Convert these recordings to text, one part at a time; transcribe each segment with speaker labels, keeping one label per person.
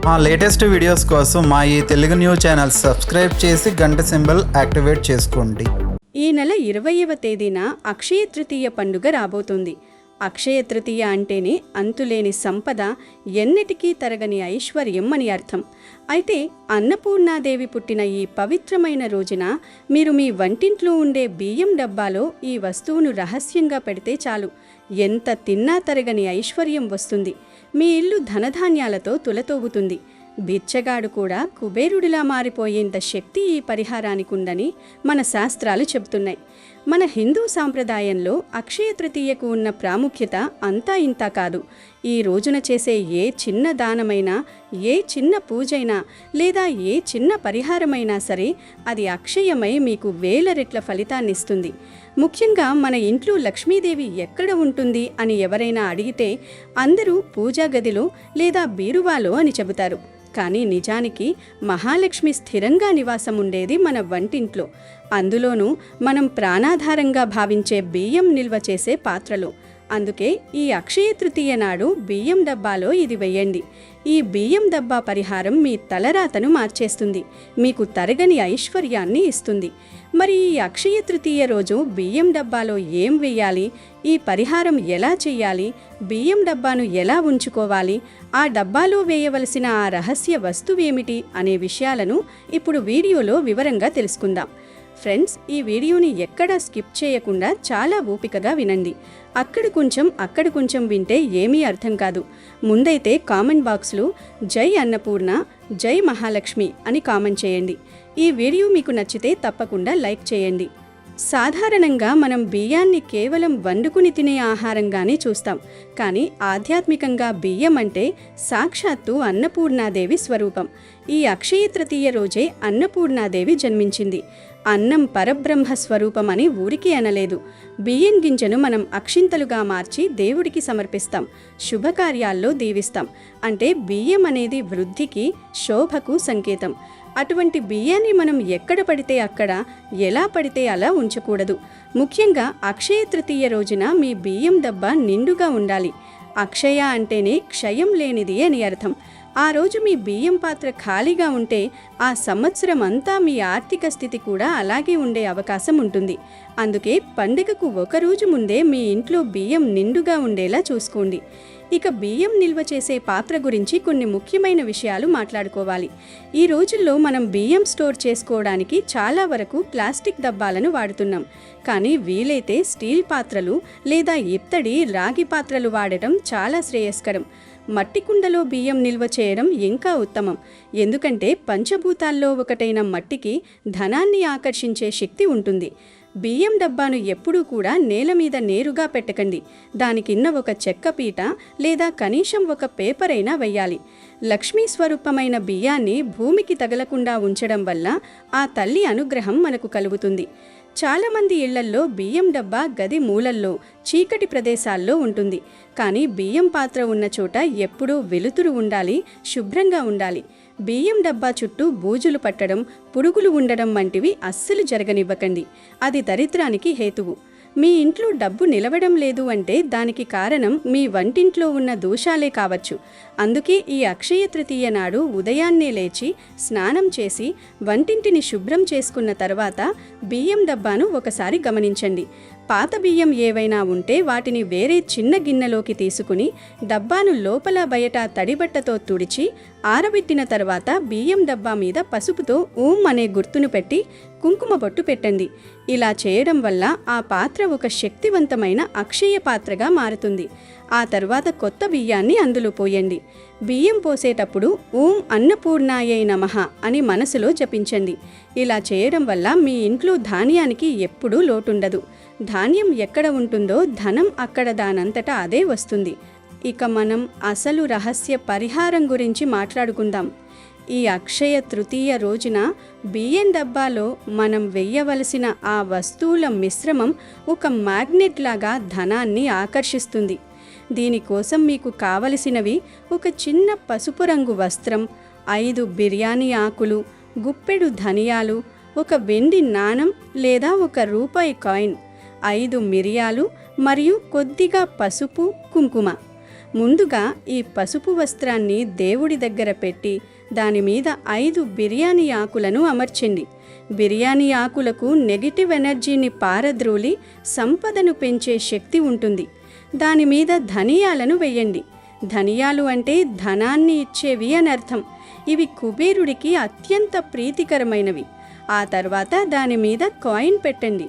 Speaker 1: మా latest videos కోసం మా ఈ తెలుగు న్యూస్ ఛానల్ సబ్స్క్రైబ్ చేసి గంట సింబల్ యాక్టివేట్ చేసుకోండి.
Speaker 2: ఈ నెల 20వ తేదీన అక్షయ తృతీయ పండుగ రాబోతుంది. అక్షయ తృతీయ అంటేనే అంతులేని సంపద, ఎన్నటికీ తరగని ఐశ్వర్యం అని అర్థం. అయితే అన్నపూర్ణాదేవి పుట్టిన ఈ పవిత్రమైన రోజున మీరు మీ వంటింట్లో ఉండే బియ్యం డబ్బాలో ఈ వస్తువును రహస్యంగా పెడితే చాలు, ఎంత తిన్నా తరగని ఐశ్వర్యం వస్తుంది. మీ ఇల్లు ధనధాన్యాలతో తులతోగుతుంది. బిచ్చగాడు కూడా కుబేరుడిలా మారిపోయేంత శక్తి ఈ పరిహారానికి ఉందని మన శాస్త్రాలు చెబుతున్నాయి. మన హిందూ సాంప్రదాయంలో అక్షయ తృతీయకు ఉన్న ప్రాముఖ్యత అంతా ఇంతా కాదు. ఈ రోజున చేసే ఏ చిన్న దానమైనా, ఏ చిన్న పూజైనా లేదా ఏ చిన్న పరిహారమైనా సరే అది అక్షయమై మీకు వేల రెట్ల ఫలితాన్నిస్తుంది. ముఖ్యంగా మన ఇంట్లో లక్ష్మీదేవి ఎక్కడ ఉంటుంది అని ఎవరైనా అడిగితే అందరూ పూజా గదిలో లేదా బీరువాలో అని చెబుతారు. కానీ నిజానికి మహాలక్ష్మి స్థిరంగా నివాసం ఉండేది మన వంటింట్లో, అందులోనూ మనం ప్రాణాధారంగా భావించే బియ్యం నిల్వ చేసే పాత్రలో. అందుకే ఈ అక్షయ తృతీయ నాడు బియ్యం డబ్బాలో ఇది వెయ్యండి. ఈ బియ్యం డబ్బా పరిహారం మీ తలరాతను మార్చేస్తుంది, మీకు తరగని ఐశ్వర్యాన్ని ఇస్తుంది. మరి ఈ అక్షయ తృతీయ రోజు బియ్యం డబ్బాలో ఏం వెయ్యాలి, ఈ పరిహారం ఎలా చెయ్యాలి, బియ్యం డబ్బాను ఎలా ఉంచుకోవాలి, ఆ డబ్బాలో వేయవలసిన ఆ రహస్య వస్తువేమిటి అనే విషయాలను ఇప్పుడు వీడియోలో వివరంగా తెలుసుకుందాం. ఫ్రెండ్స్, ఈ వీడియోని ఎక్కడా స్కిప్ చేయకుండా చాలా ఓపికగా వినండి. అక్కడ కొంచెం వింటే ఏమీ అర్థం కాదు. ముందైతే కామెంట్ బాక్స్లో జై అన్నపూర్ణ, జై మహాలక్ష్మి అని కామెంట్ చేయండి. ఈ వీడియో మీకు నచ్చితే తప్పకుండా లైక్ చేయండి. సాధారణంగా మనం బియ్యాన్ని కేవలం వండుకుని తినే ఆహారంగానే చూస్తాం. కానీ ఆధ్యాత్మికంగా బియ్యం అంటే సాక్షాత్తు అన్నపూర్ణాదేవి స్వరూపం. ఈ అక్షయ తృతీయ రోజే అన్నపూర్ణాదేవి జన్మించింది. అన్నం పరబ్రహ్మ స్వరూపం అని ఊరికి అనలేదు. బియ్యం గింజను మనం అక్షింతలుగా మార్చి దేవుడికి సమర్పిస్తాం, శుభకార్యాల్లో దీవిస్తాం. అంటే బియ్యం అనేది వృద్ధికి, శోభకు సంకేతం. అటువంటి బియ్యాన్ని మనం ఎక్కడ పడితే అక్కడ, ఎలా పడితే అలా ఉంచకూడదు. ముఖ్యంగా అక్షయ తృతీయ రోజున మీ బియ్యం డబ్బా నిండుగా ఉండాలి. అక్షయ అంటేనే క్షయం లేనిది అని అర్థం. ఆ రోజు మీ బియ్యం పాత్ర ఖాళీగా ఉంటే ఆ సంవత్సరం అంతా మీ ఆర్థిక స్థితి కూడా అలాగే ఉండే అవకాశం ఉంటుంది. అందుకే పండుగకు ఒకరోజు ముందే మీ ఇంట్లో బియ్యం నిండుగా ఉండేలా చూసుకోండి. ఇక బియ్యం నిల్వ చేసే పాత్ర గురించి కొన్ని ముఖ్యమైన విషయాలు మాట్లాడుకోవాలి. ఈ రోజుల్లో మనం బియ్యం స్టోర్ చేసుకోవడానికి చాలా వరకు ప్లాస్టిక్ డబ్బాలను వాడుతున్నాం. కానీ వీలైతే స్టీల్ పాత్రలు లేదా ఇత్తడి, రాగి పాత్రలు వాడటం చాలా శ్రేయస్కరం. మట్టి కుండలో బియ్యం నిల్వ చేయడం ఇంకా ఉత్తమం. ఎందుకంటే పంచభూతాల్లో ఒకటైన మట్టికి ధనాన్ని ఆకర్షించే శక్తి ఉంటుంది. బియ్యం డబ్బాను ఎప్పుడూ కూడా నేల మీద నేరుగా పెట్టకండి. దాని కింద ఒక చెక్క పీట లేదా కనీసం ఒక పేపర్ అయినా వెయ్యాలి. లక్ష్మీ స్వరూపమైన బియ్యాన్ని భూమికి తగలకుండా ఉంచడం వల్ల ఆ తల్లి అనుగ్రహం మనకు కలుగుతుంది. చాలామంది ఇళ్లల్లో బియ్యం డబ్బా గది మూలల్లో, చీకటి ప్రదేశాల్లో ఉంటుంది. కానీ బియ్యం పాత్ర ఉన్న చోట ఎప్పుడూ వెలుతురు ఉండాలి, శుభ్రంగా ఉండాలి. బియ్యం డబ్బా చుట్టూ బూజులు పట్టడం, పురుగులు ఉండడం వంటివి అస్సలు జరగనివ్వకండి. అది దరిద్రానికి హేతువు. మీ ఇంట్లో డబ్బు నిలవడం లేదు అంటే దానికి కారణం మీ వంటింట్లో ఉన్న దోషాలే కావచ్చు. అందుకే ఈ అక్షయ తృతీయ నాడు ఉదయాన్నే లేచి స్నానం చేసి వంటింటిని శుభ్రం చేసుకున్న తర్వాత బియ్యం డబ్బాను ఒకసారి గమనించండి. పాత బియ్యం ఏవైనా ఉంటే వాటిని వేరే చిన్న గిన్నెలోకి తీసుకుని డబ్బాను లోపల బయట తడిబట్టతో తుడిచి ఆరబెట్టిన తర్వాత బియ్యం డబ్బా మీద పసుపుతో ఓం అనే గుర్తును పెట్టి కుంకుమ బొట్టు పెట్టండి. ఇలా చేయడం వల్ల ఆ పాత్ర ఒక శక్తివంతమైన అక్షయ పాత్రగా మారుతుంది. ఆ తర్వాత కొత్త బియ్యాన్ని అందులో పోయండి. బియ్యం పోసేటప్పుడు ఓం అన్నపూర్ణాయై నమః అని మనసులో జపించండి. ఇలా చేయడం వల్ల మీ ఇంట్లో ధాన్యానికి ఎప్పుడూ లోటుండదు. ధాన్యం ఎక్కడ ఉంటుందో ధనం అక్కడ దానంతటా అదే వస్తుంది. ఇక మనం అసలు రహస్య పరిహారం గురించి మాట్లాడుకుందాం. ఈ అక్షయ తృతీయ రోజున బియ్యం డబ్బాలో మనం వెయ్యవలసిన ఆ వస్తువుల మిశ్రమం ఒక మ్యాగ్నెట్ లాగా ధనాన్ని ఆకర్షిస్తుంది. దీనికోసం మీకు కావలసినవి ఒక చిన్న పసుపు రంగు వస్త్రం, 5 బిర్యానీ ఆకులు, గుప్పెడు ధనియాలు, ఒక వెండి నాణం లేదా ₹1 కాయిన్, 5 మిరియాలు మరియు కొద్దిగా పసుపు, కుంకుమ. ముందుగా ఈ పసుపు వస్త్రాన్ని దేవుడి దగ్గర పెట్టి దాని మీద 5 బిర్యానీ ఆకులను అమర్చండి. బిర్యానీ ఆకులకు నెగిటివ్ ఎనర్జీని పారద్రోలి సంపదను పెంచే శక్తి ఉంటుంది. దాని మీద ధనియాలను వెయ్యండి. ధనియాలు అంటే ధనాన్ని ఇచ్చేవి అని అర్థం. ఇవి కుబేరుడికి అత్యంత ప్రీతికరమైనవి. ఆ తర్వాత దాని మీద కాయిన్ పెట్టండి.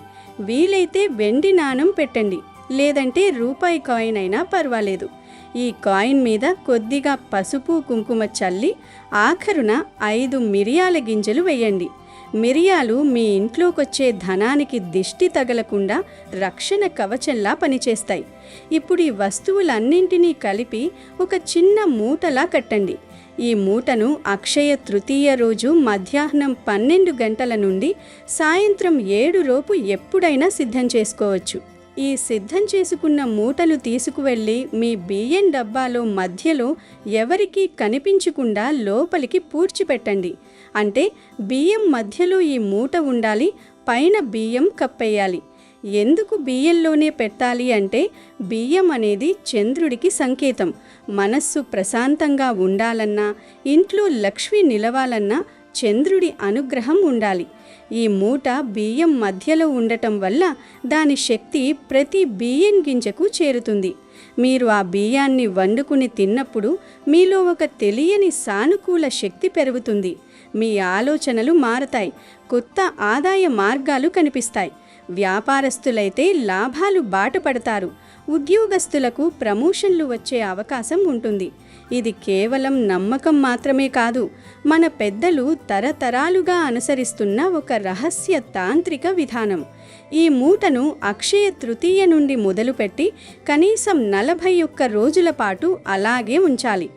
Speaker 2: వీలైతే వెండి నాణం పెట్టండి, లేదంటే రూపాయి కాయిన్ అయినా పర్వాలేదు. ఈ కాయిన్ మీద కొద్దిగా పసుపు కుంకుమ చల్లి ఆఖరున 5 మిరియాల గింజలు వేయండి. మిరియాలు మీ ఇంట్లోకొచ్చే ధనానికి దిష్టి తగలకుండా రక్షణ కవచంలా పనిచేస్తాయి. ఇప్పుడు ఈ వస్తువులన్నింటినీ కలిపి ఒక చిన్న మూటలా కట్టండి. ఈ మూటను అక్షయ తృతీయ రోజు మధ్యాహ్నం 12 గంటల నుండి సాయంత్రం 7 లోపు ఎప్పుడైనా సిద్ధం చేసుకోవచ్చు. ఈ సిద్ధం చేసుకున్న మూటలు తీసుకువెళ్ళి మీ బియ్యం డబ్బాలో మధ్యలో ఎవరికీ కనిపించకుండా లోపలికి పూడ్చిపెట్టండి. అంటే బియ్యం మధ్యలో ఈ మూట ఉండాలి, పైన బియ్యం కప్పేయాలి. ఎందుకు బియ్యంలోనే పెట్టాలి అంటే బియ్యం అనేది చంద్రుడికి సంకేతం. మనస్సు ప్రశాంతంగా ఉండాలన్నా, ఇంట్లో లక్ష్మి నిలవాలన్నా చంద్రుడి అనుగ్రహం ఉండాలి. ఈ మూట బియ్యం మధ్యలో ఉండటం వల్ల దాని శక్తి ప్రతి బియ్యం గింజకు చేరుతుంది. మీరు ఆ బియ్యాన్ని వండుకుని తిన్నప్పుడు మీలో ఒక తెలియని సానుకూల శక్తి పెరుగుతుంది. మీ ఆలోచనలు మారతాయి, కొత్త ఆదాయ మార్గాలు కనిపిస్తాయి. వ్యాపారస్తులైతే లాభాలు బాటపడతారు. ఉద్యోగస్తులకు ప్రమోషన్లు వచ్చే అవకాశం ఉంటుంది. ఇది కేవలం నమ్మకం మాత్రమే కాదు, మన పెద్దలు తరతరాలుగా అనుసరిస్తున్న ఒక రహస్య తాంత్రిక విధానం. ఈ మూటను అక్షయ తృతీయ నుండి మొదలుపెట్టి కనీసం 41 రోజుల పాటు అలాగే ఉంచాలి.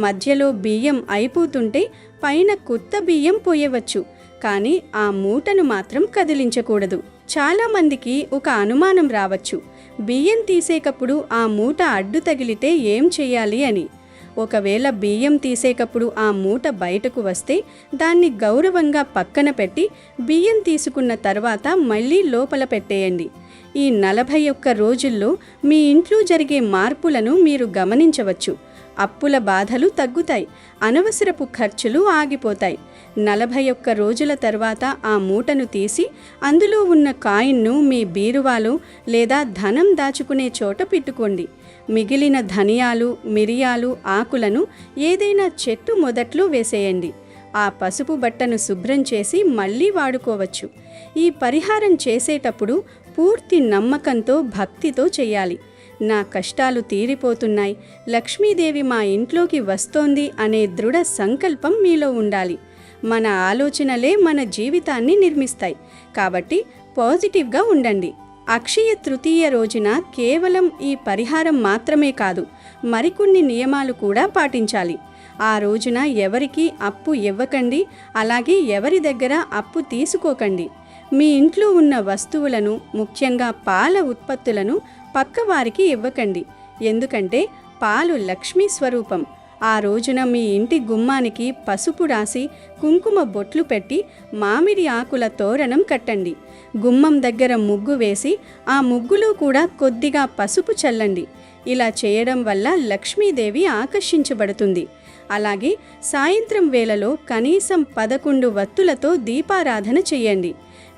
Speaker 2: మధ్యలో బియ్యం అయిపోతుంటే పైన కొత్త బియ్యం పోయవచ్చు, కానీ ఆ మూటను మాత్రం కదిలించకూడదు. చాలామందికి ఒక అనుమానం రావచ్చు, బియ్యం తీసేటప్పుడు ఆ మూట అడ్డు తగిలితే ఏం చేయాలి అని. ఒకవేళ బియ్యం తీసేటప్పుడు ఆ మూట బయటకు వస్తే దాన్ని గౌరవంగా పక్కన పెట్టి బియ్యం తీసుకున్న తర్వాత మళ్ళీ లోపల పెట్టేయండి. ఈ 41 రోజుల్లో మీ ఇంట్లో జరిగే మార్పులను మీరు గమనించవచ్చు. అప్పుల బాధలు తగ్గుతాయి, అనవసరపు ఖర్చులు ఆగిపోతాయి. 41 రోజుల తర్వాత ఆ మూటను తీసి అందులో ఉన్న కాయిన్ను మీ బీరువాలో లేదా ధనం దాచుకునే చోట పెట్టుకోండి. మిగిలిన ధనియాలు, మిరియాలు ఆకులను ఏదైనా చెట్టు మొదట్లో వేసేయండి. ఆ పసుపు బట్టను శుభ్రం చేసి మళ్ళీ వాడుకోవచ్చు. ఈ పరిహారం చేసేటప్పుడు పూర్తి నమ్మకంతో, భక్తితో చేయాలి. నా కష్టాలు తీరిపోతున్నాయి, లక్ష్మీదేవి మా ఇంట్లోకి వస్తోంది అనే దృఢ సంకల్పం మీలో ఉండాలి. మన ఆలోచనలే మన జీవితాన్ని నిర్మిస్తాయి. కాబట్టి పాజిటివ్గా ఉండండి. అక్షయ తృతీయ రోజున కేవలం ఈ పరిహారం మాత్రమే కాదు, మరికొన్ని నియమాలు కూడా పాటించాలి. ఆ రోజున ఎవరికీ అప్పు ఇవ్వకండి, అలాగే ఎవరి దగ్గర అప్పు తీసుకోకండి. మీ ఇంట్లో ఉన్న వస్తువులను, ముఖ్యంగా పాల ఉత్పత్తులను పక్కవారికి ఇవ్వకండి. ఎందుకంటే పాలు లక్ష్మీ స్వరూపం. ఆ రోజున మీ ఇంటి గుమ్మానికి పసుపు రాసి కుంకుమ బొట్లు పెట్టి మామిడి ఆకుల తోరణం కట్టండి. గుమ్మం దగ్గర ముగ్గు వేసి ఆ ముగ్గులో కూడా కొద్దిగా పసుపు చల్లండి. ఇలా చేయడం వల్ల లక్ష్మీదేవి ఆకర్షించబడుతుంది. అలాగే సాయంత్రం వేళలో కనీసం 11 వత్తులతో దీపారాధన చేయండి.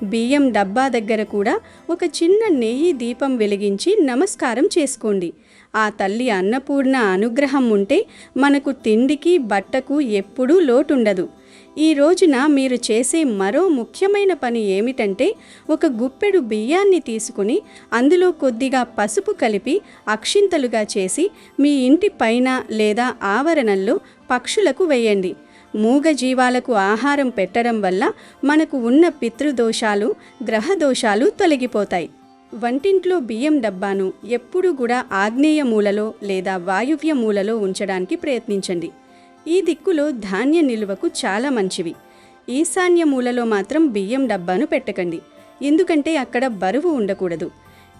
Speaker 2: బియ్యం డబ్బా దగ్గర కూడా ఒక చిన్న నెయ్యి దీపం వెలిగించి నమస్కారం చేసుకోండి. ఆ తల్లి అన్నపూర్ణ అనుగ్రహం ఉంటే మనకు తిండికి, బట్టకు ఎప్పుడూ లోటుండదు. ఈ రోజున మీరు చేసే మరో ముఖ్యమైన పని ఏమిటంటే, ఒక గుప్పెడు బియ్యాన్ని తీసుకుని అందులో కొద్దిగా పసుపు కలిపి అక్షింతలుగా చేసి మీ ఇంటి పైన లేదా ఆవరణల్లో పక్షులకు వేయండి. మూగజీవాలకు ఆహారం పెట్టడం వల్ల మనకు ఉన్న పితృదోషాలు, గ్రహదోషాలు తొలగిపోతాయి. వంటింట్లో బియ్యం డబ్బాను ఎప్పుడూ కూడా ఆగ్నేయ మూలలో లేదా వాయువ్య మూలలో ఉంచడానికి ప్రయత్నించండి. ఈ దిక్కులో ధాన్య నిల్వకు చాలా మంచివి. ఈశాన్య మూలలో మాత్రం బియ్యం డబ్బాను పెట్టకండి, ఎందుకంటే అక్కడ బరువు ఉండకూడదు.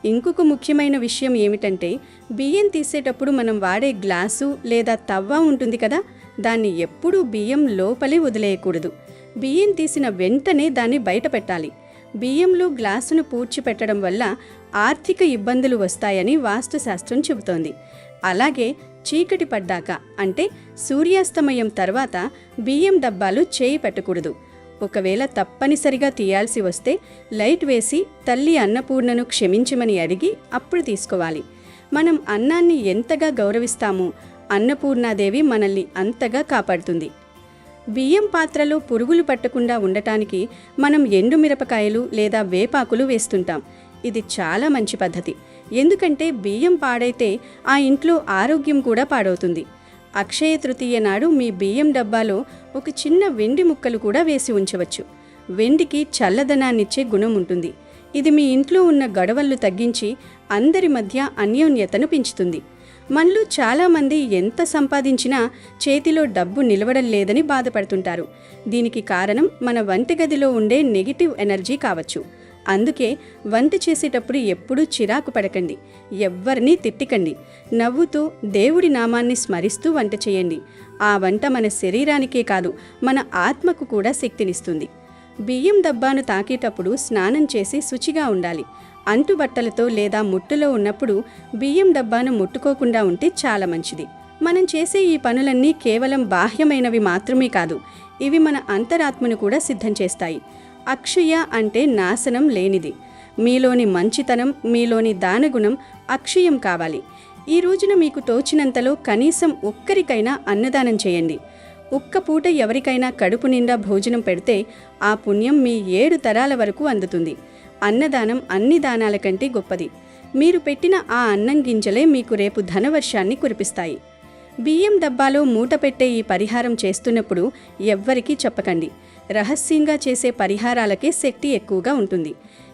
Speaker 2: ఇంకొక ముఖ్యమైన విషయం ఏమిటంటే, బియ్యం తీసేటప్పుడు మనం వాడే గ్లాసు లేదా తవ్వ ఉంటుంది కదా, దాన్ని ఎప్పుడూ బియ్యం లోపలే వదిలేయకూడదు. బియ్యం తీసిన వెంటనే దాన్ని బయట పెట్టాలి. బియ్యంలో గ్లాసును పూడ్చిపెట్టడం వల్ల ఆర్థిక ఇబ్బందులు వస్తాయని వాస్తుశాస్త్రం చెబుతోంది. అలాగే చీకటి పడ్డాక అంటే సూర్యాస్తమయం తర్వాత బియ్యం డబ్బాలు చేయి పెట్టకూడదు. ఒకవేళ తప్పనిసరిగా తీయాల్సి వస్తే లైట్ వేసి తల్లి అన్నపూర్ణను క్షమించమని అడిగి అప్పుడు తీసుకోవాలి. మనం అన్నాన్ని ఎంతగా గౌరవిస్తామో అన్నపూర్ణాదేవి మనల్ని అంతగా కాపాడుతుంది. బియ్యం పాత్రలో పురుగులు పట్టకుండా ఉండటానికి మనం ఎండుమిరపకాయలు లేదా వేపాకులు వేస్తుంటాం. ఇది చాలా మంచి పద్ధతి. ఎందుకంటే బియ్యం పాడైతే ఆ ఇంట్లో ఆరోగ్యం కూడా పాడవుతుంది. అక్షయ తృతీయ నాడు మీ బియ్యం డబ్బాలో ఒక చిన్న వెండి ముక్కలు కూడా వేసి ఉంచవచ్చు. వెండికి చల్లదనాన్నిచ్చే గుణం ఉంటుంది. ఇది మీ ఇంట్లో ఉన్న గొడవలు తగ్గించి అందరి మధ్య అన్యోన్యతను పెంచుతుంది. మనలో చాలామంది ఎంత సంపాదించినా చేతిలో డబ్బు నిలవడం లేదని బాధపడుతుంటారు. దీనికి కారణం మన వంటగదిలో ఉండే నెగిటివ్ ఎనర్జీ కావచ్చు. అందుకే వంట చేసేటప్పుడు ఎప్పుడూ చిరాకు పడకండి, ఎవ్వరినీ తిట్టికండి. నవ్వుతూ దేవుడి నామాన్ని స్మరిస్తూ వంట చేయండి. ఆ వంట మన శరీరానికే కాదు, మన ఆత్మకు కూడా శక్తినిస్తుంది. బియ్యం డబ్బాను తాకేటప్పుడు స్నానం చేసి శుచిగా ఉండాలి. అంటుబట్టలతో లేదా ముట్టులో ఉన్నప్పుడు బియ్యం డబ్బాను ముట్టుకోకుండా ఉంటే చాలా మంచిది. మనం చేసే ఈ పనులన్నీ కేవలం బాహ్యమైనవి మాత్రమే కాదు, ఇవి మన అంతరాత్మను కూడా సిద్ధం చేస్తాయి. అక్షయ అంటే నాశనం లేనిది. మీలోని మంచితనం, మీలోని దానగుణం అక్షయం కావాలి. ఈ రోజున మీకు తోచినంతలో కనీసం ఒక్కరికైనా అన్నదానం చేయండి. ఒక్క పూట ఎవరికైనా కడుపు నిండా భోజనం పెడితే ఆ పుణ్యం మీ 7 తరాల వరకు అందుతుంది. అన్నదానం అన్ని దానాల కంటే గొప్పది. మీరు పెట్టిన ఆ అన్నం గింజలే మీకు రేపు ధనవర్షాన్ని కురిపిస్తాయి. బియ్యం డబ్బాలో మూట పెట్టే ఈ పరిహారం చేస్తున్నప్పుడు ఎవ్వరికీ చెప్పకండి. రహస్యంగా చేసే పరిహారాలకే శక్తి ఎక్కువగా ఉంటుంది.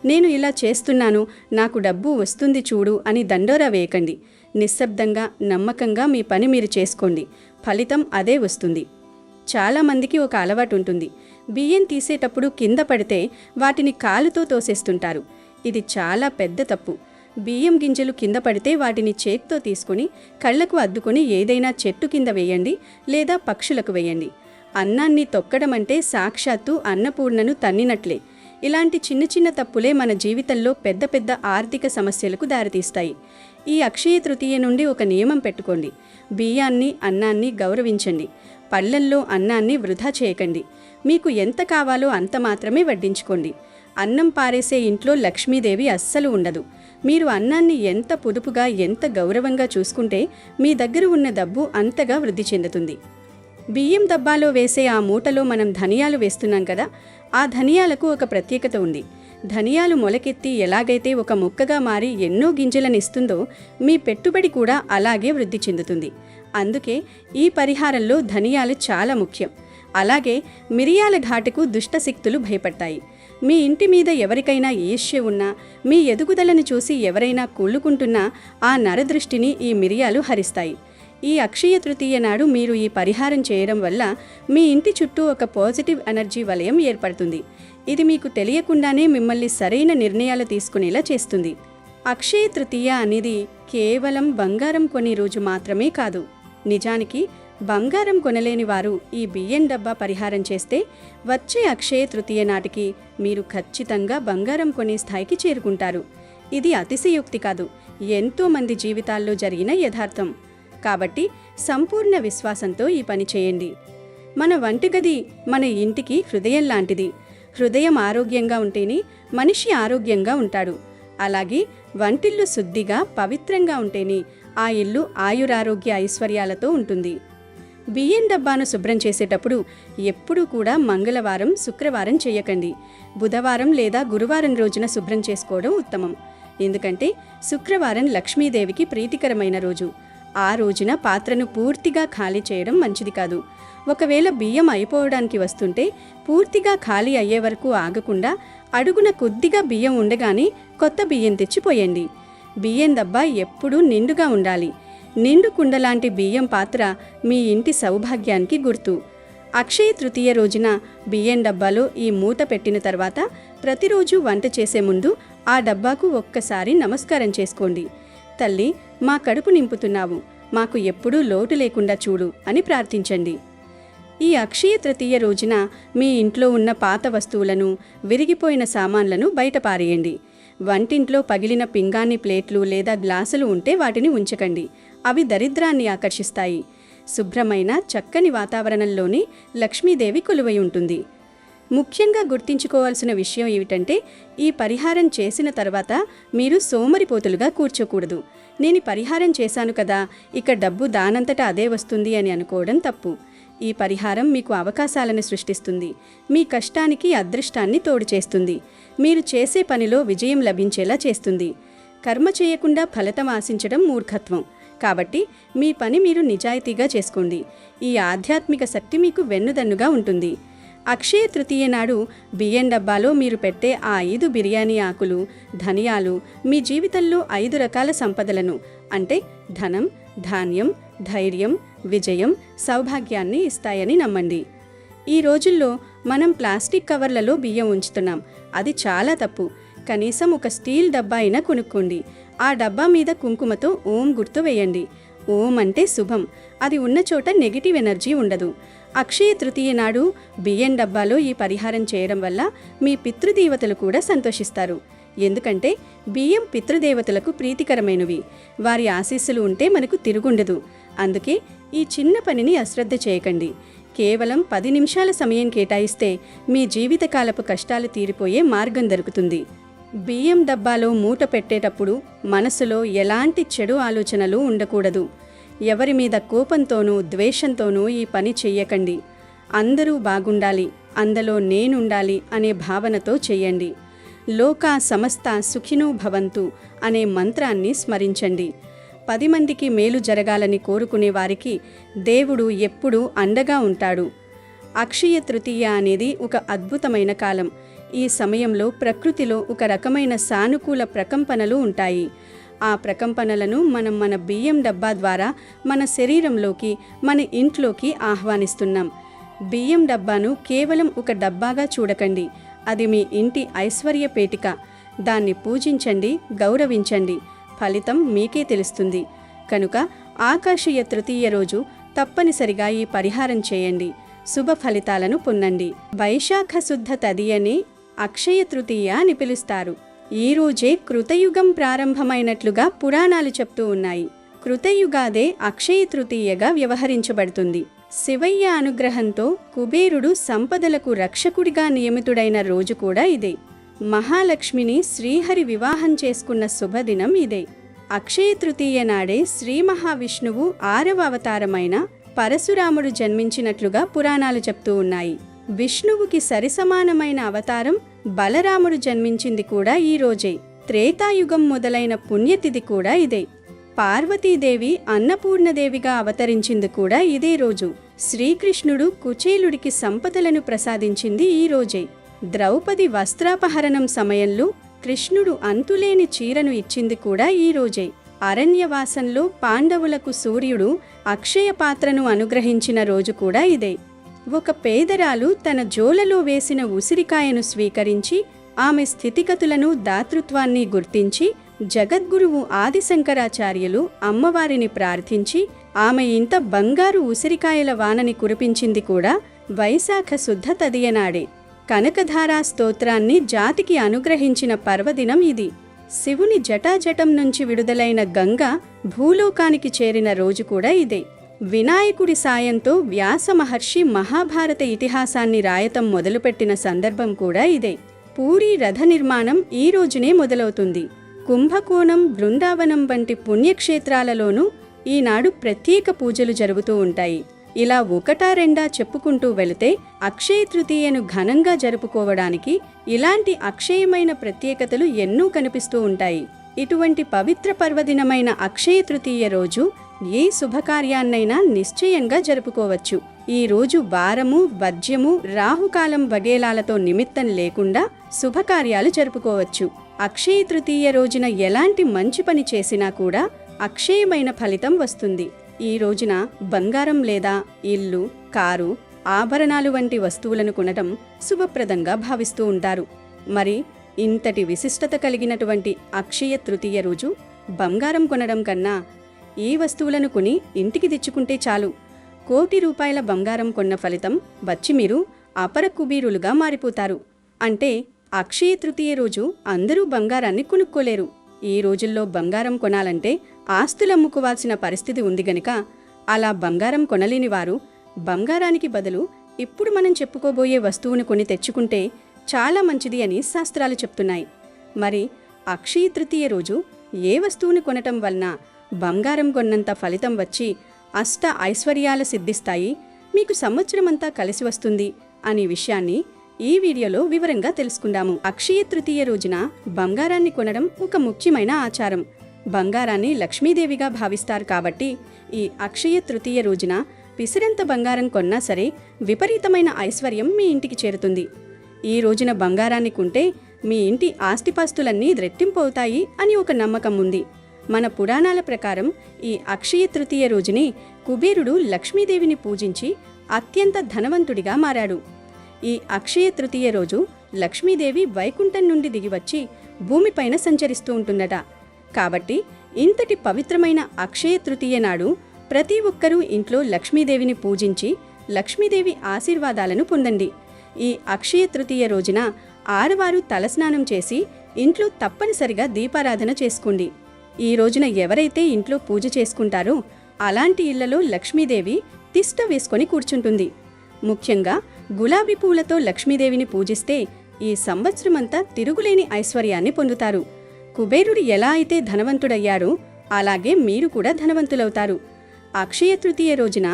Speaker 2: నేను ఇలా చేస్తున్నాను, నాకు డబ్బు వస్తుంది చూడు అని దండోరా వేయకండి. నిశ్శబ్దంగా నమ్మకంగా మీ పని మీరు చేసుకోండి. ఫలితం అదే వస్తుంది. చాలామందికి ఒక అలవాటు ఉంటుంది. బియ్యం తీసేటప్పుడు కింద పడితే వాటిని కాలుతో తోసేస్తుంటారు. ఇది చాలా పెద్ద తప్పు. బియ్యం గింజలు కింద పడితే వాటిని చేత్తో తీసుకుని కళ్లకు అద్దుకొని ఏదైనా చెట్టు కింద వేయండి లేదా పక్షులకు వేయండి. అన్నాన్ని తొక్కడం అంటే సాక్షాత్తు అన్నపూర్ణను తన్నినట్లే. ఇలాంటి చిన్న చిన్న తప్పులే మన జీవితంలో పెద్ద పెద్ద ఆర్థిక సమస్యలకు దారితీస్తాయి. ఈ అక్షయ తృతీయ నుండి ఒక నియమం పెట్టుకోండి. బియ్యాన్ని, అన్నాన్ని గౌరవించండి. పళ్ళల్లో అన్నాన్ని వృధా చేయకండి. మీకు ఎంత కావాలో అంత మాత్రమే వడ్డించుకోండి. అన్నం పారేసే ఇంట్లో లక్ష్మీదేవి అస్సలు ఉండదు. మీరు అన్నాన్ని ఎంత పొదుపుగా, ఎంత గౌరవంగా చూసుకుంటే మీ దగ్గర ఉన్న డబ్బు అంతగా వృద్ధి చెందుతుంది. బియ్యం డబ్బాలో వేసే ఆ మూటలో మనం ధనియాలు వేస్తున్నాం కదా, ఆ ధనియాలకు ఒక ప్రత్యేకత ఉంది. ధనియాలు మొలకెత్తి ఎలాగైతే ఒక మొక్కగా మారి ఎన్నో గింజలను ఇస్తుందో మీ పెట్టుబడి కూడా అలాగే వృద్ధి చెందుతుంది. అందుకే ఈ పరిహారంలో ధనియాలు చాలా ముఖ్యం. అలాగే మిరియాల ఘాటుకు దుష్టశక్తులు భయపడతాయి. మీ ఇంటి మీద ఎవరికైనా ఈర్ష్య ఉన్నా, మీ ఎదుగుదలను చూసి ఎవరైనా కుళ్ళుకుంటున్నా ఆ నరదృష్టిని ఈ మిరియాలు హరిస్తాయి. ఈ అక్షయ తృతీయ నాడు మీరు ఈ పరిహారం చేయడం వల్ల మీ ఇంటి చుట్టూ ఒక పాజిటివ్ ఎనర్జీ వలయం ఏర్పడుతుంది. ఇది మీకు తెలియకుండానే మిమ్మల్ని సరైన నిర్ణయాలు తీసుకునేలా చేస్తుంది. అక్షయ తృతీయ అనేది కేవలం బంగారం కొనే రోజు మాత్రమే కాదు. నిజానికి బంగారం కొనలేని వారు ఈ బియ్యం డబ్బా పరిహారం చేస్తే వచ్చే అక్షయ తృతీయ నాటికి మీరు ఖచ్చితంగా బంగారం కొనే స్థాయికి చేరుకుంటారు. ఇది అతిశయోక్తి కాదు, ఎంతో మంది జీవితాల్లో జరిగిన యథార్థం. కాబట్టి సంపూర్ణ విశ్వాసంతో ఈ పని చేయండి. మన వంటగది మన ఇంటికి హృదయం లాంటిది. హృదయం ఆరోగ్యంగా ఉంటేనే మనిషి ఆరోగ్యంగా ఉంటాడు. అలాగే వంటిల్లు శుద్ధిగా, పవిత్రంగా ఉంటేనే ఆ ఇల్లు ఆయురారోగ్య ఐశ్వర్యాలతో ఉంటుంది. బియ్యం డబ్బాను శుభ్రం చేసేటప్పుడు ఎప్పుడూ కూడా మంగళవారం, శుక్రవారం చేయకండి. బుధవారం లేదా గురువారం రోజున శుభ్రం చేసుకోవడం ఉత్తమం. ఎందుకంటే శుక్రవారం లక్ష్మీదేవికి ప్రీతికరమైన రోజు. ఆ రోజున పాత్రను పూర్తిగా ఖాళీ చేయడం మంచిది కాదు. ఒకవేళ బియ్యం అయిపోవడానికి వస్తుంటే పూర్తిగా ఖాళీ అయ్యే వరకు ఆగకుండా అడుగున కొద్దిగా బియ్యం ఉండగానే కొత్త బియ్యం తెచ్చిపోయండి. బియ్యం డబ్బా ఎప్పుడూ నిండుగా ఉండాలి. నిండు కుండలాంటి బియ్యం పాత్ర మీ ఇంటి సౌభాగ్యానికి గుర్తు. అక్షయ తృతీయ రోజున బియ్యం డబ్బాలో ఈ మూత పెట్టిన తర్వాత ప్రతిరోజు వంట చేసే ముందు ఆ డబ్బాకు ఒక్కసారి నమస్కారం చేసుకోండి. తల్లి, మా కడుపు నింపుతున్నావు, మాకు ఎప్పుడూ లోటు లేకుండా చూడు అని ప్రార్థించండి. ఈ అక్షయ తృతీయ రోజున మీ ఇంట్లో ఉన్న పాత వస్తువులను, విరిగిపోయిన సామాన్లను బయట పారేయండి. వంటింట్లో పగిలిన పింగాణి ప్లేట్లు లేదా గ్లాసులు ఉంటే వాటిని ఉంచకండి. అవి దరిద్రాన్ని ఆకర్షిస్తాయి. శుభ్రమైన చక్కని వాతావరణంలోనే లక్ష్మీదేవి కొలువై ఉంటుంది. ముఖ్యంగా గుర్తుంచుకోవాల్సిన విషయం ఏమిటంటే, ఈ పరిహారం చేసిన తర్వాత మీరు సోమరిపోతులుగా కూర్చోకూడదు. నేను పరిహారం చేశాను కదా, ఇక డబ్బు దానంతటా అదే వస్తుంది అని అనుకోవడం తప్పు. ఈ పరిహారం మీకు అవకాశాలను సృష్టిస్తుంది. మీ కష్టానికి అదృష్టాన్ని తోడు చేస్తుంది. మీరు చేసే పనిలో విజయం లభించేలా చేస్తుంది. కర్మ చేయకుండా ఫలితం ఆశించడం మూర్ఖత్వం. కాబట్టి మీ పని మీరు నిజాయితీగా చేసుకోండి. ఈ ఆధ్యాత్మిక శక్తి మీకు వెన్నుదన్నుగా ఉంటుంది. అక్షయ తృతీయ నాడు బియ్యం డబ్బాలో మీరు పెట్టే ఆ 5 బిర్యానీ ఆకులు, ధనియాలు మీ జీవితంలో 5 రకాల సంపదలను అంటే ధనం, ధాన్యం, ధైర్యం, విజయం, సౌభాగ్యాన్ని ఇస్తాయని నమ్మండి. ఈ రోజుల్లో మనం ప్లాస్టిక్ కవర్లలో బియ్యం ఉంచుతున్నాం. అది చాలా తప్పు. కనీసం ఒక స్టీల్ డబ్బా అయినా కొనుక్కోండి. ఆ డబ్బా మీద కుంకుమతో ఓం గుర్తు వేయండి. ఓం అంటే శుభం. అది ఉన్న చోట నెగిటివ్ ఎనర్జీ ఉండదు. అక్షయ తృతీయ నాడు బియ్యం డబ్బాలో ఈ పరిహారం చేయడం వల్ల మీ పితృదేవతలు కూడా సంతోషిస్తారు. ఎందుకంటే బియ్యం పితృదేవతలకు ప్రీతికరమైనవి. వారి ఆశీస్సులు ఉంటే మనకు తిరుగుండదు. అందుకే ఈ చిన్న పనిని అశ్రద్ధ చేయకండి. కేవలం 10 నిమిషాల సమయం కేటాయిస్తే మీ జీవితకాలపు కష్టాలు తీరిపోయే మార్గం దొరుకుతుంది. బియ్యం డబ్బాలో మూట పెట్టేటప్పుడు మనసులో ఎలాంటి చెడు ఆలోచనలు ఉండకూడదు. ఎవరి మీద కోపంతోనూ ద్వేషంతోనూ ఈ పని చెయ్యకండి. అందరూ బాగుండాలి, అందులో నేనుండాలి అనే భావనతో చెయ్యండి. లోకా సమస్త సుఖినో భవంతు అనే మంత్రాన్ని స్మరించండి. 10 మందికి మేలు జరగాలని కోరుకునే వారికి దేవుడు ఎప్పుడూ అండగా ఉంటాడు. అక్షయ తృతీయ అనేది ఒక అద్భుతమైన కాలం. ఈ సమయంలో ప్రకృతిలో ఒక రకమైన సానుకూల ప్రకంపనలు ఉంటాయి. ఆ ప్రకంపనలను మనం మన బియ్యం డబ్బా ద్వారా మన శరీరంలోకి, మన ఇంట్లోకి ఆహ్వానిస్తున్నాం. బియ్యం డబ్బాను కేవలం ఒక డబ్బాగా చూడకండి. అది మీ ఇంటి ఐశ్వర్య పేటిక. దాన్ని పూజించండి, గౌరవించండి. ఫలితం మీకే తెలుస్తుంది. కనుక ఆకాశయ తృతీయ రోజు తప్పనిసరిగా ఈ పరిహారం చేయండి. శుభ ఫలితాలను పొందండి. వైశాఖ శుద్ధ తదియని అక్షయ తృతీయ అని పిలుస్తారు. ఈ రోజే కృతయుగం ప్రారంభమైనట్లుగా పురాణాలు చెప్తూ ఉన్నాయి. కృతయుగాదే అక్షయ తృతీయగా వ్యవహరించబడుతుంది. శివయ్య అనుగ్రహంతో కుబేరుడు సంపదలకు రక్షకుడిగా నియమితుడైన రోజు కూడా ఇదే. మహాలక్ష్మిని శ్రీహరి వివాహం చేసుకున్న శుభదినం ఇదే. అక్షయ తృతీయ నాడే శ్రీ మహావిష్ణువు 6వ అవతారమైన పరశురాముడు జన్మించినట్లుగా పురాణాలు చెప్తూ ఉన్నాయి. విష్ణువుకి సరిసమానమైన అవతారం బలరాముడు జన్మించింది కూడా ఈ రోజే. త్రేతాయుగం మొదలైన పుణ్యతిథి కూడా ఇదే. పార్వతీదేవి అన్నపూర్ణదేవిగా అవతరించింది కూడా ఇదే రోజు. శ్రీకృష్ణుడు కుచేలుడికి సంపదలను ప్రసాదించింది ఈ రోజే. ద్రౌపది వస్త్రాపహరణం సమయంలో కృష్ణుడు అంతులేని చీరను ఇచ్చింది కూడా ఈ రోజే. అరణ్యవాసంలో పాండవులకు సూర్యుడు అక్షయ పాత్రను అనుగ్రహించిన రోజు కూడా ఇదే. ఒక పేదరాలు తన జోలలో వేసిన ఉసిరికాయను స్వీకరించి ఆమె స్థితిగతులను, దాతృత్వాన్ని గుర్తించి జగద్గురువు ఆదిశంకరాచార్యులు అమ్మవారిని ప్రార్థించి ఆమె ఇంత బంగారు ఉసిరికాయల వానని కురిపించింది కూడా వైశాఖ శుద్ధ తదియనాడే. కనకధారా స్తోత్రాన్ని జాతికి అనుగ్రహించిన పర్వదినం ఇది. శివుని జటాజటం నుంచి విడుదలైన గంగ భూలోకానికి చేరిన రోజు కూడా ఇదే. వినాయకుడి సాయంతో వ్యాస మహర్షి మహాభారత ఇతిహాసాన్ని రాయటం మొదలుపెట్టిన సందర్భం కూడా ఇదే. పూరీ రథ నిర్మాణం ఈ రోజునే మొదలవుతుంది. కుంభకోణం, బృందావనం వంటి పుణ్యక్షేత్రాలలోనూ ఈనాడు ప్రత్యేక పూజలు జరుగుతూ ఉంటాయి. ఇలా ఒకటా రెండా చెప్పుకుంటూ వెళితే అక్షయ తృతీయను ఘనంగా జరుపుకోవడానికి ఇలాంటి అక్షయమైన ప్రత్యేకతలు ఎన్నో కనిపిస్తూ ఉంటాయి. ఇటువంటి పవిత్ర పర్వదినమైన అక్షయ తృతీయ రోజు ఏ శుభకార్యాన్నైనా నిశ్చయంగా జరుపుకోవచ్చు. ఈ రోజు వారము, వర్జ్యము, రాహుకాలం వగేలాలతో నిమిత్తం లేకుండా శుభకార్యాలు జరుపుకోవచ్చు. అక్షయ తృతీయ రోజున ఎలాంటి మంచి పని చేసినా కూడా అక్షయమైన ఫలితం వస్తుంది. ఈ రోజున బంగారం లేదా ఇల్లు, కారు, ఆభరణాలు వంటి వస్తువులను కొనడం శుభప్రదంగా భావిస్తూ ఉంటారు. మరి ఇంతటి విశిష్టత కలిగినటువంటి అక్షయ తృతీయ రోజు బంగారం కొనడం కన్నా ఈ వస్తువులను కొని ఇంటికి తెచ్చుకుంటే చాలు. 1 కోటి రూపాయల బంగారం కొన్న ఫలితం వచ్చి మీరు అపర కుబీరులుగా మారిపోతారు. అంటే అక్షయ తృతీయ రోజు అందరూ బంగారాన్ని కొనుక్కోలేరు. ఈ రోజుల్లో బంగారం కొనాలంటే ఆస్తులు అమ్ముకోవాల్సిన పరిస్థితి ఉంది గనుక అలా బంగారం కొనలేని వారు బంగారానికి బదులు ఇప్పుడు మనం చెప్పుకోబోయే వస్తువును కొని తెచ్చుకుంటే చాలా మంచిది అని శాస్త్రాలు చెప్తున్నాయి. మరి అక్షయ తృతీయ రోజు ఏ వస్తువును కొనటం వలన బంగారం కొన్నంత ఫలితం వచ్చి అష్ట ఐశ్వర్యాలు సిద్ధిస్తాయి, మీకు సంవత్సరమంతా కలిసి వస్తుంది అనే విషయాన్ని ఈ వీడియోలో వివరంగా తెలుసుకుందాము. అక్షయ తృతీయ రోజున బంగారాన్ని కొనడం ఒక ముఖ్యమైన ఆచారం. బంగారాన్ని లక్ష్మీదేవిగా భావిస్తారు కాబట్టి ఈ అక్షయ తృతీయ రోజున పిసిరంత బంగారం కొన్నా సరే విపరీతమైన ఐశ్వర్యం మీ ఇంటికి చేరుతుంది. ఈ రోజున బంగారాన్ని కొంటే మీ ఇంటి ఆస్తిపాస్తులన్నీ రెట్టింపు అవుతాయి అని ఒక నమ్మకం ఉంది. మన పురాణాల ప్రకారం ఈ అక్షయ తృతీయ రోజుని కుబేరుడు లక్ష్మీదేవిని పూజించి అత్యంత ధనవంతుడిగా మారాడు. ఈ అక్షయ తృతీయ రోజు లక్ష్మీదేవి వైకుంఠం నుండి దిగివచ్చి భూమిపైన సంచరిస్తూ ఉంటుందట. కాబట్టి ఇంతటి పవిత్రమైన అక్షయ తృతీయ నాడు ప్రతి ఒక్కరూ ఇంట్లో లక్ష్మీదేవిని పూజించి లక్ష్మీదేవి ఆశీర్వాదాలను పొందండి. ఈ అక్షయ తృతీయ రోజున ఆడవారు తలస్నానం చేసి ఇంట్లో తప్పనిసరిగా దీపారాధన చేసుకోండి. ఈ రోజున ఎవరైతే ఇంట్లో పూజ చేసుకుంటారో అలాంటి ఇళ్లలో లక్ష్మీదేవి తిష్ట వేసుకొని కూర్చుంటుంది. ముఖ్యంగా గులాబీ పూలతో లక్ష్మీదేవిని పూజిస్తే ఈ సంవత్సరమంతా తిరుగులేని ఐశ్వర్యాన్ని పొందుతారు. కుబేరుడు ఎలా అయితే ధనవంతుడయ్యారో అలాగే మీరు కూడా ధనవంతులవుతారు. అక్షయ తృతీయ రోజున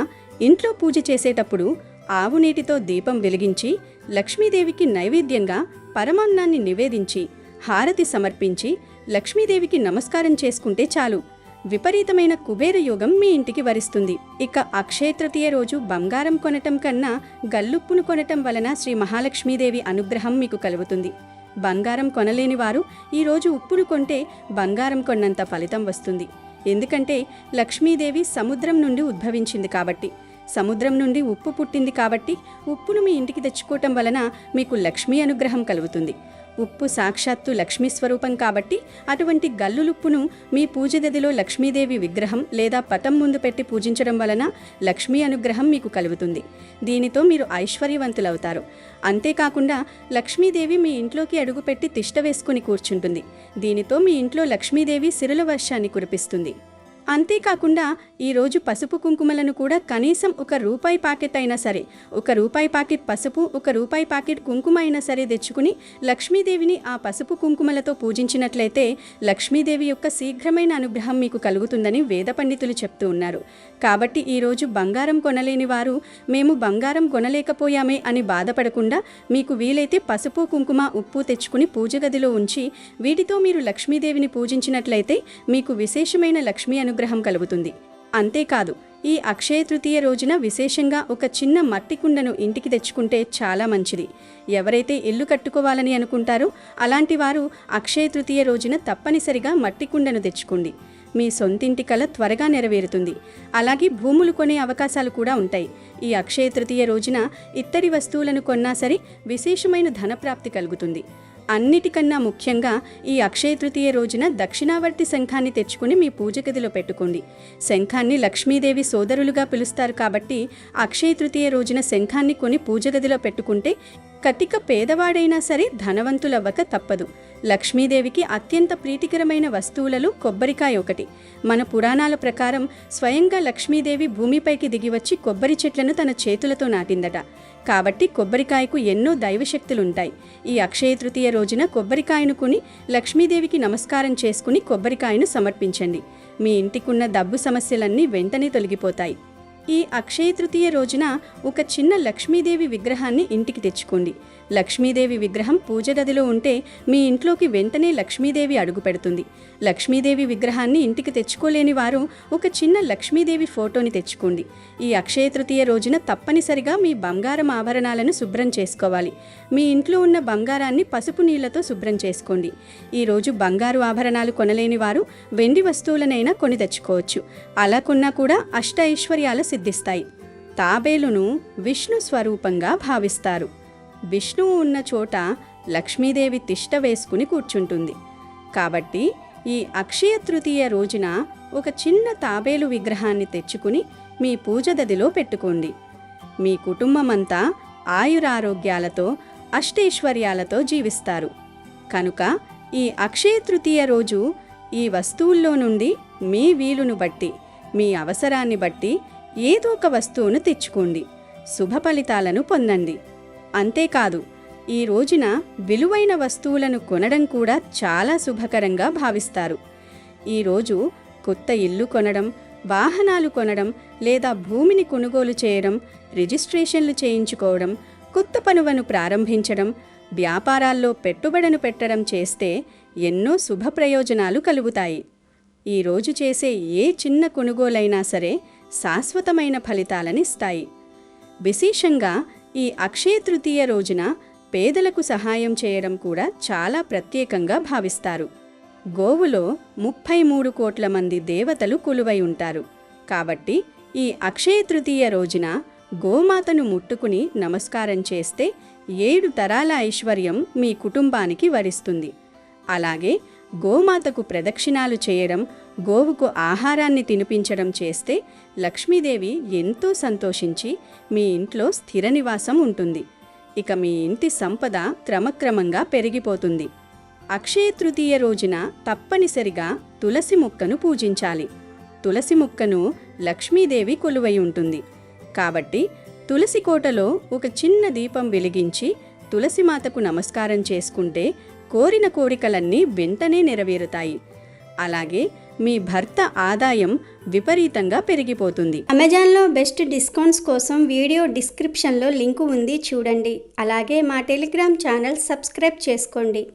Speaker 2: ఇంట్లో పూజ చేసేటప్పుడు ఆవు నీటితో దీపం వెలిగించి లక్ష్మీదేవికి నైవేద్యంగా పరమాన్నాన్ని నివేదించి హారతి సమర్పించి లక్ష్మీదేవికి నమస్కారం చేసుకుంటే చాలు, విపరీతమైన కుబేర యోగం మీ ఇంటికి వరిస్తుంది. ఇక అక్షయ తృతీయ రోజు బంగారం కొనటం కన్నా గల్లుప్పును కొనటం వలన శ్రీ మహాలక్ష్మీదేవి అనుగ్రహం మీకు కలుగుతుంది. బంగారం కొనలేని వారు ఈరోజు ఉప్పును కొంటే బంగారం కొన్నంత ఫలితం వస్తుంది. ఎందుకంటే లక్ష్మీదేవి సముద్రం నుండి ఉద్భవించింది కాబట్టి, సముద్రం నుండి ఉప్పు పుట్టింది కాబట్టి ఉప్పును మీ ఇంటికి తెచ్చుకోవటం వలన మీకు లక్ష్మీ అనుగ్రహం కలుగుతుంది. ఉప్పు సాక్షాత్తు లక్ష్మీ స్వరూపం కాబట్టి అటువంటి గల్లులుప్పును మీ పూజ గదిలో లక్ష్మీదేవి విగ్రహం లేదా పటం ముందు పెట్టి పూజించడం వలన లక్ష్మీ అనుగ్రహం మీకు కలుగుతుంది. దీనితో మీరు ఐశ్వర్యవంతులవుతారు. అంతేకాకుండా లక్ష్మీదేవి మీ ఇంట్లోకి అడుగుపెట్టి తిష్ట వేసుకుని కూర్చుంటుంది. దీనితో మీ ఇంట్లో లక్ష్మీదేవి సిరుల వర్షాన్ని కురిపిస్తుంది. అంతేకాకుండా ఈరోజు పసుపు కుంకుమలను కూడా కనీసం ₹1 ప్యాకెట్ అయినా సరే, ₹1 ప్యాకెట్ పసుపు, ₹1 ప్యాకెట్ కుంకుమ అయినా సరే తెచ్చుకుని లక్ష్మీదేవిని ఆ పసుపు కుంకుమలతో పూజించినట్లయితే లక్ష్మీదేవి యొక్క శీఘ్రమైన అనుగ్రహం మీకు కలుగుతుందని వేద పండితులు చెప్తూ ఉన్నారు. కాబట్టి ఈరోజు బంగారం కొనలేని వారు మేము బంగారం కొనలేకపోయామే అని బాధపడకుండా మీకు వీలైతే పసుపు, కుంకుమ, ఉప్పు తెచ్చుకుని పూజ గదిలో ఉంచి వీటితో మీరు లక్ష్మీదేవిని పూజించినట్లయితే మీకు విశేషమైన లక్ష్మీ అనుగ్రహం కలుగుతుంది. అంతేకాదు, ఈ అక్షయ తృతీయ రోజున విశేషంగా ఒక చిన్న మట్టి కుండను ఇంటికి తెచ్చుకుంటే చాలా మంచిది. ఎవరైతే ఇల్లు కట్టుకోవాలని అనుకుంటారో అలాంటి వారు అక్షయ తృతీయ రోజున తప్పనిసరిగా మట్టి కుండను తెచ్చుకోండి. మీ సొంతింటి కల త్వరగా నెరవేరుతుంది. అలాగే భూములు కొనే అవకాశాలు కూడా ఉంటాయి. ఈ అక్షయ తృతీయ రోజున ఇత్తడి వస్తువులను కొన్నా సరే విశేషమైన ధనప్రాప్తి కలుగుతుంది. అన్నిటికన్నా ముఖ్యంగా ఈ అక్షయ తృతీయ రోజున దక్షిణావర్తి శంఖాన్ని తెచ్చుకుని మీ పూజ గదిలో పెట్టుకోండి. శంఖాన్ని లక్ష్మీదేవి సోదరులుగా పిలుస్తారు కాబట్టి అక్షయ తృతీయ రోజున శంఖాన్ని కొని పూజ గదిలో పెట్టుకుంటే కటిక పేదవాడైనా సరే ధనవంతులవ్వక తప్పదు. లక్ష్మీదేవికి అత్యంత ప్రీతికరమైన వస్తువులలో కొబ్బరికాయ ఒకటి. మన పురాణాల ప్రకారం స్వయంగా లక్ష్మీదేవి భూమిపైకి దిగివచ్చి కొబ్బరి చెట్లను తన చేతులతో నాటిందట. కాబట్టి కొబ్బరికాయకు ఎన్నో దైవశక్తులుంటాయి. ఈ అక్షయ తృతీయ రోజున కొబ్బరికాయను కొని లక్ష్మీదేవికి నమస్కారం చేసుకుని కొబ్బరికాయను సమర్పించండి. మీ ఇంటికున్న డబ్బు సమస్యలన్నీ వెంటనే తొలగిపోతాయి. ఈ అక్షయ తృతీయ రోజున ఒక చిన్న లక్ష్మీదేవి విగ్రహాన్ని ఇంటికి తెచ్చుకోండి. లక్ష్మీదేవి విగ్రహం పూజ గదిలో ఉంటే మీ ఇంట్లోకి వెంటనే లక్ష్మీదేవి అడుగు పెడుతుంది. లక్ష్మీదేవి విగ్రహాన్ని ఇంటికి తెచ్చుకోలేని వారు ఒక చిన్న లక్ష్మీదేవి ఫోటోని తెచ్చుకోండి. ఈ అక్షయ తృతీయ రోజున తప్పనిసరిగా మీ బంగారం ఆభరణాలను శుభ్రం చేసుకోవాలి. మీ ఇంట్లో ఉన్న బంగారాన్ని పసుపు నీళ్లతో శుభ్రం చేసుకోండి. ఈరోజు బంగారు ఆభరణాలు కొనలేని వారు వెండి వస్తువులనైనా కొని తెచ్చుకోవచ్చు. అలా కొన్నా కూడా అష్ట ఐశ్వర్యాలు సిద్ధిస్తాయి. తాబేలును విష్ణు స్వరూపంగా భావిస్తారు. విష్ణువు ఉన్న చోట లక్ష్మీదేవి తిష్ట వేసుకుని కూర్చుంటుంది. కాబట్టి ఈ అక్షయ తృతీయ రోజున ఒక చిన్న తాబేలు విగ్రహాన్ని తెచ్చుకుని మీ పూజ గదిలో పెట్టుకోండి. మీ కుటుంబమంతా ఆయురారోగ్యాలతో అష్టైశ్వర్యాలతో జీవిస్తారు. కనుక ఈ అక్షయ తృతీయ రోజు ఈ వస్తువుల్లో నుండి మీ వీలును బట్టి, మీ అవసరాన్ని బట్టి ఏదో ఒక వస్తువును తెచ్చుకోండి. శుభ ఫలితాలను పొందండి. అంతేకాదు, ఈ రోజున విలువైన వస్తువులను కొనడం కూడా చాలా శుభకరంగా భావిస్తారు. ఈరోజు కొత్త ఇల్లు కొనడం, వాహనాలు కొనడం లేదా భూమిని కొనుగోలు చేయడం, రిజిస్ట్రేషన్లు చేయించుకోవడం, కొత్త పనులను ప్రారంభించడం, వ్యాపారాల్లో పెట్టుబడులు పెట్టడం చేస్తే ఎన్నో శుభ ప్రయోజనాలు కలుగుతాయి. ఈరోజు చేసే ఏ చిన్న కొనుగోలైనా సరే శాశ్వతమైన ఫలితాలనిస్తాయి. విశేషంగా ఈ అక్షయ తృతీయ రోజున పేదలకు సహాయం చేయడం కూడా చాలా ప్రత్యేకంగా భావిస్తారు. గోవులో 33 కోట్ల మంది దేవతలు కొలువై ఉంటారు. కాబట్టి ఈ అక్షయ తృతీయ రోజున గోమాతను ముట్టుకుని నమస్కారం చేస్తే 7 తరాల ఐశ్వర్యం మీ కుటుంబానికి వరిస్తుంది. అలాగే గోమాతకు ప్రదక్షిణాలు చేయడం, గోవుకు ఆహారాన్ని తినిపించడం చేస్తే లక్ష్మీదేవి ఎంతో సంతోషించి మీ ఇంట్లో స్థిర నివాసం ఉంటుంది. ఇక మీ ఇంటి సంపద క్రమక్రమంగా పెరిగిపోతుంది. అక్షయ తృతీయ రోజున తప్పనిసరిగా తులసి మొక్కను పూజించాలి. తులసి మొక్కను లక్ష్మీదేవి కొలువై ఉంటుంది. కాబట్టి తులసి కోటలో ఒక చిన్న దీపం వెలిగించి తులసిమాతకు నమస్కారం చేసుకుంటే కోరిన కోరికలన్నీ వెంటనే నెరవేరుతాయి. అలాగే మీ భర్త ఆదాయం విపరీతంగా పెరిగిపోతుంది.
Speaker 3: అమెజాన్లో బెస్ట్ డిస్కౌంట్స్ కోసం వీడియో డిస్క్రిప్షన్లో లింకు ఉంది, చూడండి. అలాగే మా టెలిగ్రామ్ ఛానల్ సబ్స్క్రైబ్ చేసుకోండి.